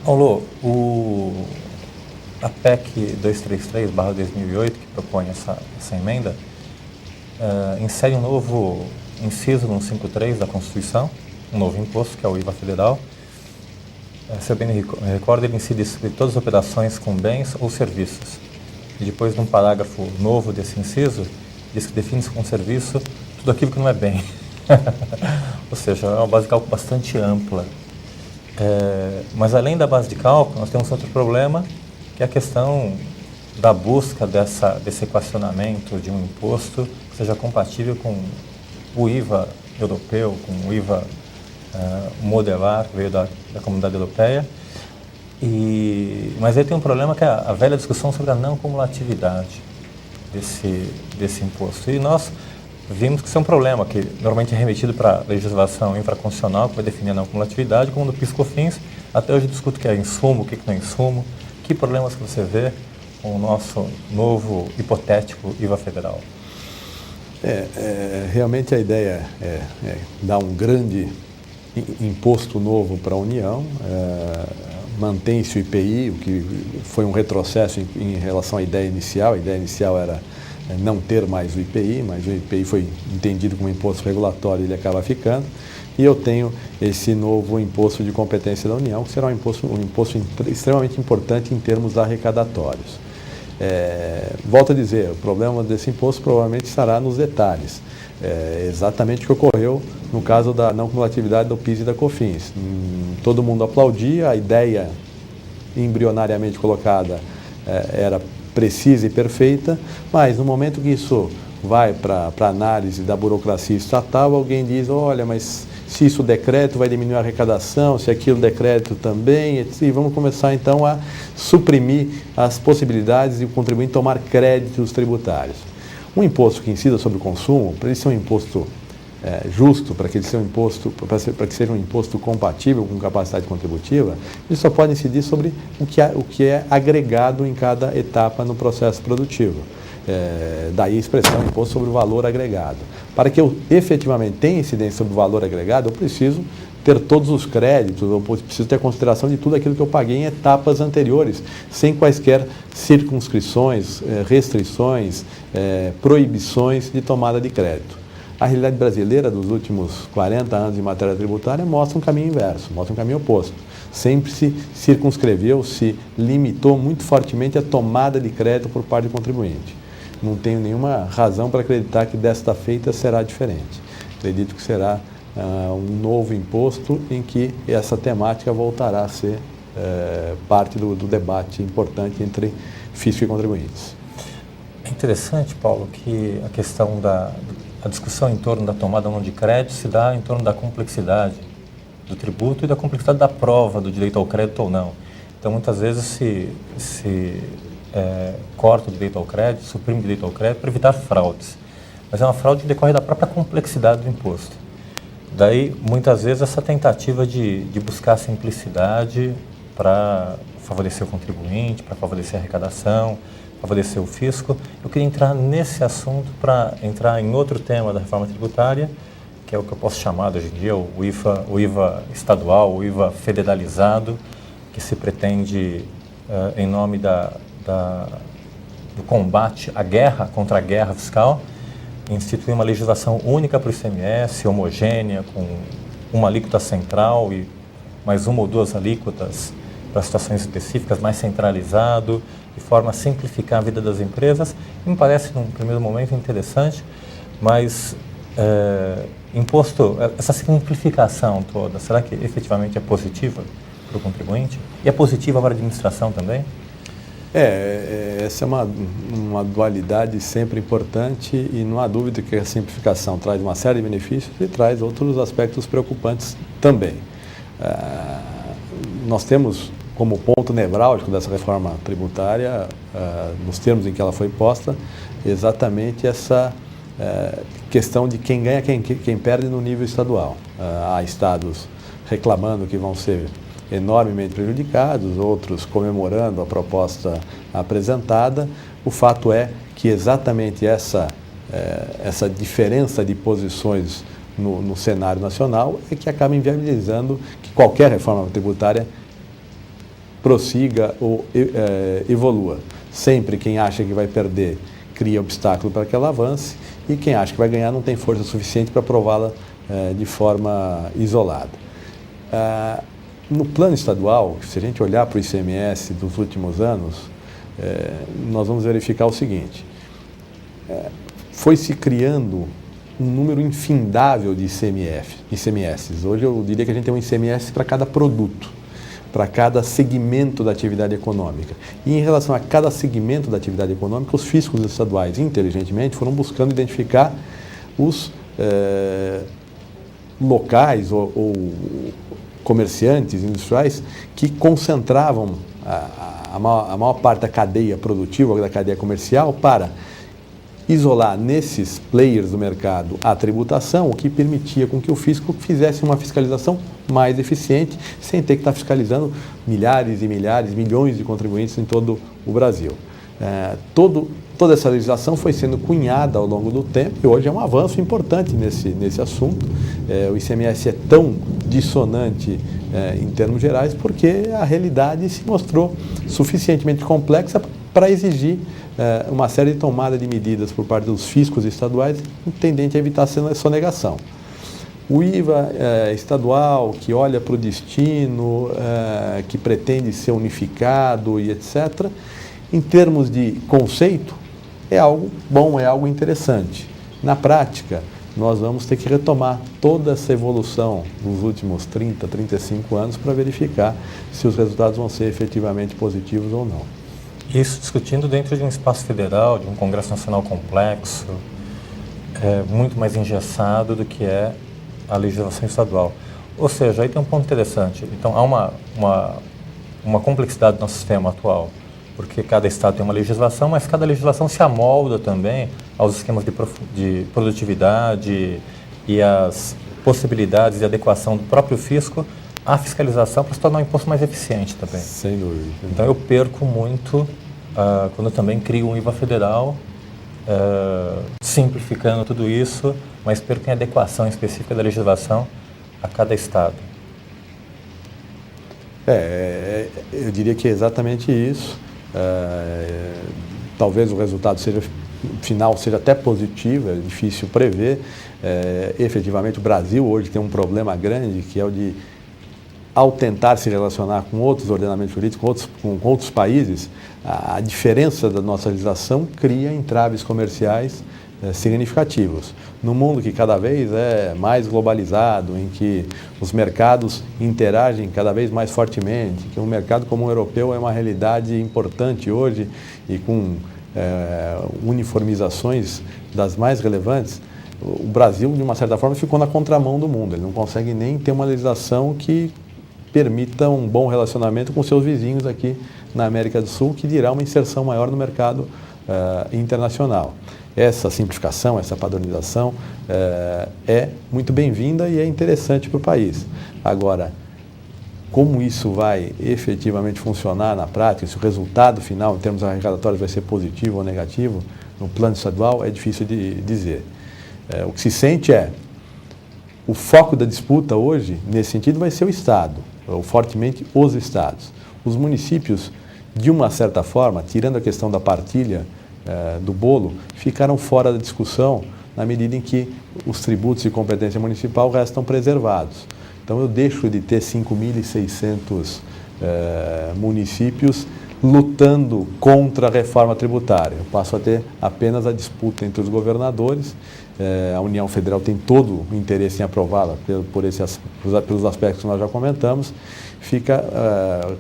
Paulo, a PEC 233/2008, que propõe essa emenda, insere um novo inciso no 153 da Constituição, um novo imposto, que é o IVA federal. Se eu bem me recordo, ele incide sobre todas as operações com bens ou serviços. E depois, num parágrafo novo desse inciso, diz que define-se como serviço tudo aquilo que não é bem. Ou seja, é uma base de cálculo bastante ampla. Mas além da base de cálculo, nós temos outro problema, que é a questão da busca desse equacionamento de um imposto que seja compatível com o IVA europeu, com o IVA modelar que veio da Comunidade Europeia. Mas aí tem um problema, que é a velha discussão sobre a não cumulatividade desse imposto. E nós vimos que isso é um problema, que normalmente é remetido para a legislação infraconstitucional, que vai definir a não cumulatividade, como no PIS/COFINS. Até hoje discuto o que é insumo, o que não é insumo. Que problemas que você vê com o nosso novo hipotético IVA federal? Realmente a ideia é dar um grande imposto novo para a União, mantém-se o IPI, o que foi um retrocesso em relação à ideia inicial. A ideia inicial era não ter mais o IPI, mas o IPI foi entendido como imposto regulatório e ele acaba ficando. E eu tenho esse novo imposto de competência da União, que será um imposto extremamente importante em termos arrecadatórios. Volto a dizer, o problema desse imposto provavelmente estará nos detalhes. Exatamente o que ocorreu no caso da não cumulatividade do PIS e da COFINS. Todo mundo aplaudia, a ideia embrionariamente colocada era precisa e perfeita, mas no momento que isso vai para a análise da burocracia estatal, alguém diz, olha, mas se isso decreto vai diminuir a arrecadação, se aquilo decreto também, e vamos começar então a suprimir as possibilidades de o contribuinte tomar créditos tributários. Um imposto que incida sobre o consumo, para ele ser um imposto justo, para que ele seja um imposto compatível com capacidade contributiva, ele só pode incidir sobre o que é agregado em cada etapa no processo produtivo. Daí a expressão imposto sobre o valor agregado. Para que eu efetivamente tenha incidência sobre o valor agregado, eu preciso ter todos os créditos, eu preciso ter consideração de tudo aquilo que eu paguei em etapas anteriores, sem quaisquer circunscrições, restrições, proibições de tomada de crédito. A realidade brasileira dos últimos 40 anos em matéria tributária mostra um caminho inverso, mostra um caminho oposto. Sempre se circunscreveu, se limitou muito fortemente a tomada de crédito por parte do contribuinte. Não tenho nenhuma razão para acreditar que desta feita será diferente. Acredito que será um novo imposto em que essa temática voltará a ser parte do debate importante entre fisco e contribuintes. É interessante, Paulo, que a questão a discussão em torno da tomada ou não de crédito se dá em torno da complexidade do tributo e da complexidade da prova do direito ao crédito ou não. Então, muitas vezes se corta o direito ao crédito, suprime o direito ao crédito para evitar fraudes. Mas é uma fraude que decorre da própria complexidade do imposto. Daí, muitas vezes, essa tentativa de buscar simplicidade para favorecer o contribuinte, para favorecer a arrecadação, favorecer o fisco. Eu queria entrar nesse assunto para entrar em outro tema da reforma tributária, que é o que eu posso chamar hoje em dia o IVA estadual, o IVA federalizado, que se pretende, em nome do combate à guerra, contra a guerra fiscal, instituir uma legislação única para o ICMS, homogênea, com uma alíquota central e mais uma ou duas alíquotas para situações específicas, mais centralizado, de forma a simplificar a vida das empresas. E me parece, num primeiro momento, interessante, mas essa simplificação toda, será que efetivamente é positiva para o contribuinte? E é positiva para a administração também? Essa é uma dualidade sempre importante e não há dúvida que a simplificação traz uma série de benefícios e traz outros aspectos preocupantes também. nós temos como ponto nevrálgico dessa reforma tributária, nos termos em que ela foi posta, exatamente essa questão de quem ganha, quem perde no nível estadual. Há estados reclamando que vão ser enormemente prejudicados, outros comemorando a proposta apresentada. O fato é que exatamente essa diferença de posições no cenário nacional é que acaba inviabilizando que qualquer reforma tributária prossiga ou evolua. Sempre quem acha que vai perder cria obstáculo para que ela avance e quem acha que vai ganhar não tem força suficiente para aprová-la de forma isolada. No plano estadual, se a gente olhar para o ICMS dos últimos anos, nós vamos verificar o seguinte: foi se criando um número infindável de ICMS. Hoje eu diria que a gente tem um ICMS para cada produto, para cada segmento da atividade econômica. E em relação a cada segmento da atividade econômica, os fiscos estaduais, inteligentemente, foram buscando identificar os locais ou comerciantes industriais que concentravam a maior parte da cadeia produtiva, da cadeia comercial, para isolar nesses players do mercado a tributação, o que permitia com que o fisco fizesse uma fiscalização mais eficiente, sem ter que estar fiscalizando milhares e milhares, milhões de contribuintes em todo o Brasil. Toda essa legislação foi sendo cunhada ao longo do tempo e hoje é um avanço importante nesse assunto. O ICMS é tão dissonante em termos gerais porque a realidade se mostrou suficientemente complexa para exigir uma série de tomada de medidas por parte dos fiscos estaduais tendente a evitar a sonegação. O IVA estadual, que olha para o destino, que pretende ser unificado e etc., em termos de conceito, é algo bom, é algo interessante. Na prática, nós vamos ter que retomar toda essa evolução dos últimos 30, 35 anos para verificar se os resultados vão ser efetivamente positivos ou não. Isso discutindo dentro de um espaço federal, de um Congresso Nacional complexo, muito mais engessado do que é a legislação estadual. Ou seja, aí tem um ponto interessante. Então, há uma complexidade do nosso sistema atual, porque cada estado tem uma legislação, mas cada legislação se amolda também aos esquemas de produtividade e às possibilidades de adequação do próprio fisco à fiscalização para se tornar um imposto mais eficiente também. Sem dúvida. Então eu perco muito quando eu também crio um IVA federal, simplificando tudo isso, mas perco em adequação específica da legislação a cada estado. Eu diria que é exatamente isso. Talvez o resultado final seja até positivo, é difícil prever. Efetivamente, o Brasil hoje tem um problema grande, que é o de, ao tentar se relacionar com outros ordenamentos jurídicos, com outros países, a diferença da nossa legislação cria entraves comerciais significativos. No mundo que cada vez é mais globalizado, em que os mercados interagem cada vez mais fortemente, que um mercado como o europeu é uma realidade importante hoje e com uniformizações das mais relevantes, o Brasil, de uma certa forma, ficou na contramão do mundo. Ele não consegue nem ter uma legislação que permita um bom relacionamento com seus vizinhos aqui na América do Sul, que dirá uma inserção maior no mercado internacional. Essa simplificação, essa padronização é muito bem-vinda e é interessante para o país. Agora, como isso vai efetivamente funcionar na prática, se o resultado final, em termos arrecadatórios, vai ser positivo ou negativo, no plano estadual, é difícil de dizer. O que se sente o foco da disputa hoje, nesse sentido, vai ser o Estado, ou fortemente os Estados. Os municípios, de uma certa forma, tirando a questão da partilha do bolo, ficaram fora da discussão na medida em que os tributos de competência municipal restam preservados. Então eu deixo de ter 5.600 municípios lutando contra a reforma tributária. Eu passo a ter apenas a disputa entre os governadores. A União Federal tem todo o interesse em aprová-la pelos aspectos que nós já comentamos. Fica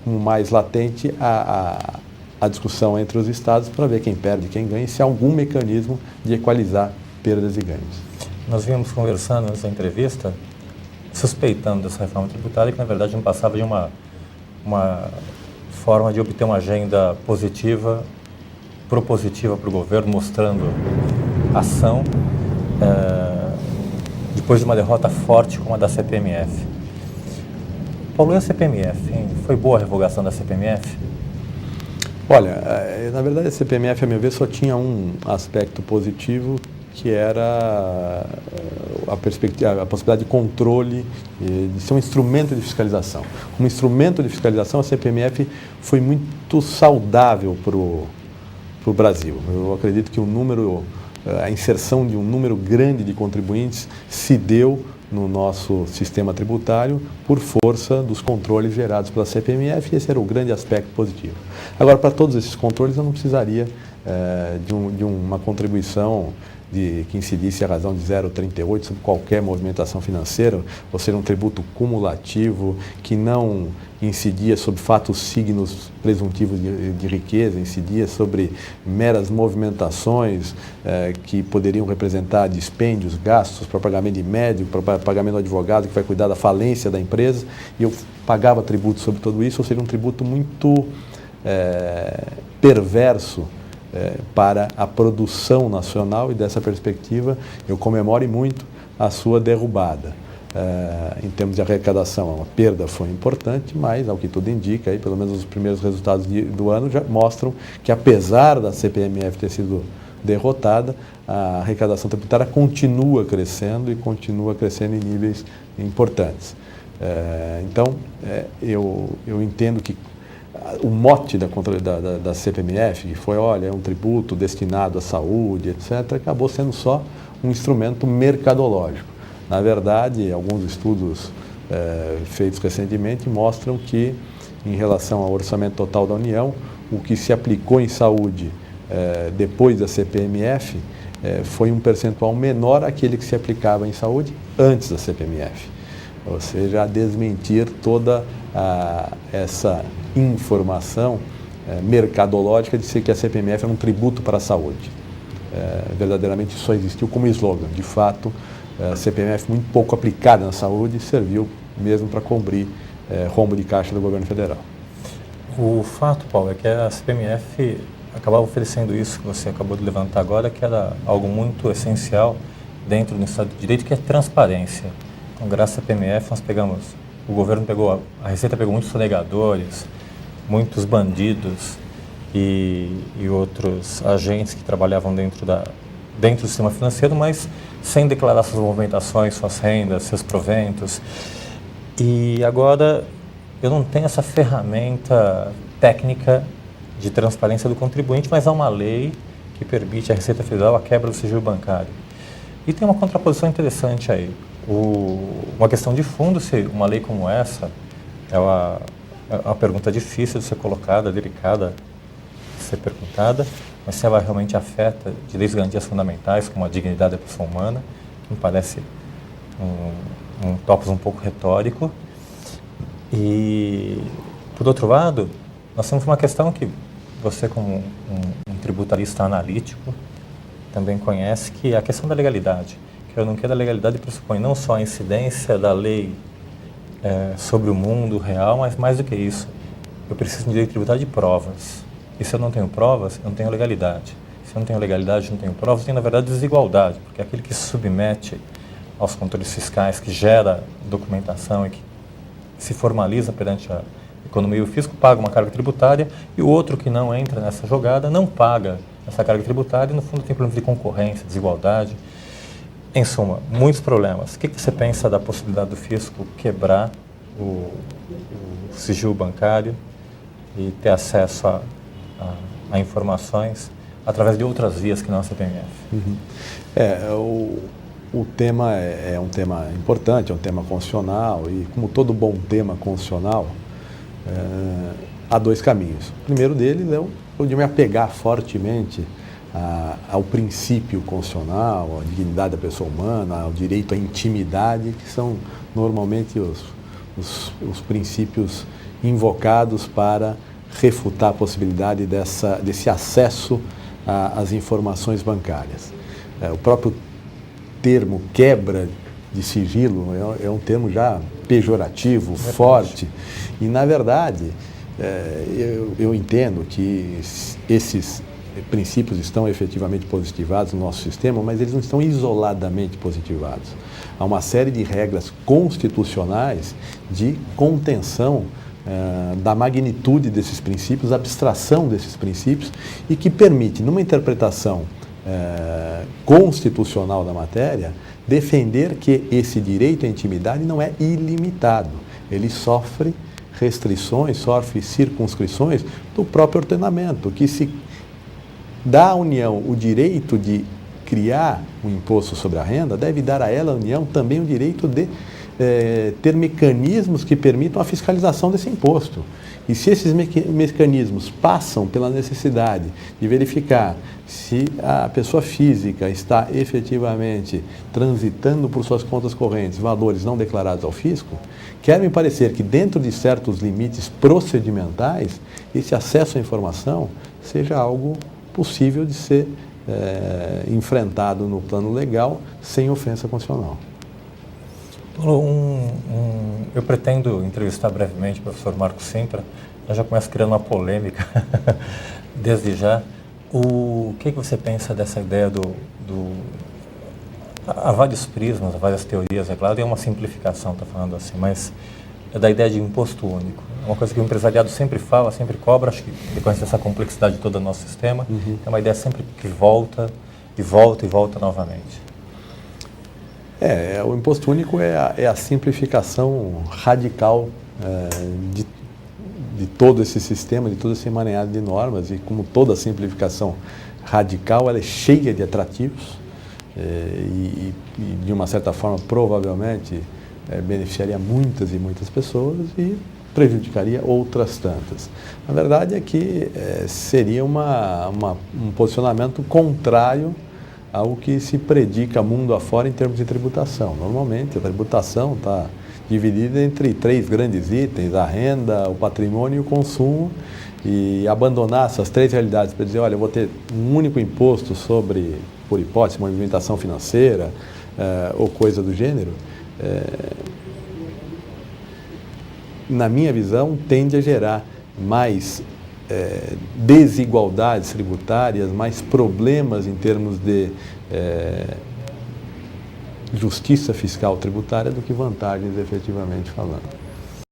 mais latente a discussão entre os estados para ver quem perde e quem ganha, e se há algum mecanismo de equalizar perdas e ganhos. Nós vínhamos conversando nessa entrevista, suspeitando dessa reforma tributária, que na verdade não passava de uma uma forma de obter uma agenda positiva, propositiva para o governo, mostrando ação, depois de uma derrota forte como a da CPMF. Paulo, e a CPMF, hein? Foi boa a revogação da CPMF? Olha, na verdade a CPMF, a meu ver, só tinha um aspecto positivo, que era a possibilidade de controle, de ser um instrumento de fiscalização. Um instrumento de fiscalização, a CPMF foi muito saudável para o Brasil. Eu acredito que a inserção de um número grande de contribuintes se deu no nosso sistema tributário por força dos controles gerados pela CPMF, e esse era o grande aspecto positivo. Agora, para todos esses controles, eu não precisaria de uma contribuição que incidisse a razão de 0,38 sobre qualquer movimentação financeira, ou seja, um tributo cumulativo que não incidia sobre fatos signos presuntivos de riqueza, incidia sobre meras movimentações que poderiam representar dispêndios, gastos para pagamento de médico, para pagamento do advogado que vai cuidar da falência da empresa, e eu pagava tributo sobre tudo isso, ou seja, um tributo muito perverso para a produção nacional, e dessa perspectiva eu comemoro muito a sua derrubada. Em termos de arrecadação, a perda foi importante, mas, ao que tudo indica, aí, pelo menos os primeiros resultados do ano já mostram que, apesar da CPMF ter sido derrotada, a arrecadação tributária continua crescendo, e continua crescendo em níveis importantes. Então, eu entendo que o mote da CPMF, que foi, olha, é um tributo destinado à saúde, etc., acabou sendo só um instrumento mercadológico. Na verdade, alguns estudos feitos recentemente mostram que, em relação ao orçamento total da União, o que se aplicou em saúde depois da CPMF foi um percentual menor àquele que se aplicava em saúde antes da CPMF. Ou seja, a desmentir toda essa informação mercadológica de ser que a CPMF é um tributo para a saúde. Verdadeiramente isso só existiu como slogan. De fato, a CPMF muito pouco aplicada na saúde serviu mesmo para cobrir rombo de caixa do governo federal. O fato, Paulo, é que a CPMF acabava oferecendo isso que você acabou de levantar agora, que era algo muito essencial dentro do Estado de Direito, que é transparência. Então, graças à CPMF, o governo pegou, a Receita pegou muitos sonegadores, muitos bandidos e outros agentes que trabalhavam dentro do sistema financeiro, mas sem declarar suas movimentações, suas rendas, seus proventos. E agora eu não tenho essa ferramenta técnica de transparência do contribuinte, mas há uma lei que permite à Receita Federal a quebra do sigilo bancário. E tem uma contraposição interessante aí. Uma questão de fundo, se uma lei como essa é uma pergunta difícil de ser colocada, delicada de ser perguntada, mas se ela realmente afeta direitos e garantias fundamentais, como a dignidade da pessoa humana, que me parece um tópico um pouco retórico. E, por outro lado, nós temos uma questão que você, como um tributarista analítico, também conhece, que é a questão da legalidade. Que eu não quero a legalidade pressupõe não só a incidência da lei sobre o mundo real, mas mais do que isso, eu preciso de direito tributário de provas. E se eu não tenho provas, eu não tenho legalidade. Se eu não tenho legalidade, não tenho provas, eu tenho, na verdade, desigualdade, porque aquele que se submete aos controles fiscais, que gera documentação e que se formaliza perante a economia e o fisco, paga uma carga tributária, e o outro que não entra nessa jogada não paga essa carga tributária, e no fundo tem problemas de concorrência, desigualdade. Em suma, muitos problemas. O que você pensa da possibilidade do fisco quebrar o sigilo bancário e ter acesso a informações através de outras vias que não a CPMF? Uhum. O tema é um tema importante, é um tema constitucional, e como todo bom tema constitucional, há dois caminhos. O primeiro deles é o de me apegar fortemente ao princípio constitucional, à dignidade da pessoa humana, ao direito à intimidade, que são normalmente os princípios invocados para refutar a possibilidade desse acesso às informações bancárias. O próprio termo quebra de sigilo é um termo já pejorativo, forte. E, na verdade, eu entendo que esses princípios estão efetivamente positivados no nosso sistema, mas eles não estão isoladamente positivados. Há uma série de regras constitucionais de contenção da magnitude desses princípios, abstração desses princípios, e que permite, numa interpretação constitucional da matéria, defender que esse direito à intimidade não é ilimitado. Ele sofre restrições, sofre circunscrições do próprio ordenamento, que se dá à União o direito de criar um imposto sobre a renda, deve dar a ela, a União, também o direito de ter mecanismos que permitam a fiscalização desse imposto. E se esses mecanismos passam pela necessidade de verificar se a pessoa física está efetivamente transitando por suas contas correntes valores não declarados ao fisco, quer me parecer que dentro de certos limites procedimentais, esse acesso à informação seja algo possível de ser enfrentado no plano legal sem ofensa constitucional. Paulo, eu pretendo entrevistar brevemente o professor Marco Sintra. Eu já começo criando uma polêmica desde já. O que você pensa dessa ideia há vários prismas, várias teorias, é claro, e é uma simplificação, está falando assim, mas é da ideia de imposto único. É uma coisa que o empresariado sempre fala, sempre cobra, acho que decorrente dessa complexidade de todo o nosso sistema, é uma ideia sempre que volta e volta e volta novamente. O imposto único é a simplificação radical de todo esse sistema, de todo esse emaranhado de normas, e como toda simplificação radical, ela é cheia de atrativos e de uma certa forma, provavelmente, beneficiaria muitas e muitas pessoas e prejudicaria outras tantas. A verdade é que seria um posicionamento contrário ao que se predica mundo afora em termos de tributação. Normalmente, a tributação está dividida entre 3 grandes itens: a renda, o patrimônio e o consumo, e abandonar essas 3 realidades para dizer, olha, eu vou ter um único imposto sobre, por hipótese, movimentação financeira ou coisa do gênero, na minha visão, tende a gerar mais desigualdades tributárias, mais problemas em termos de justiça fiscal tributária do que vantagens, efetivamente falando.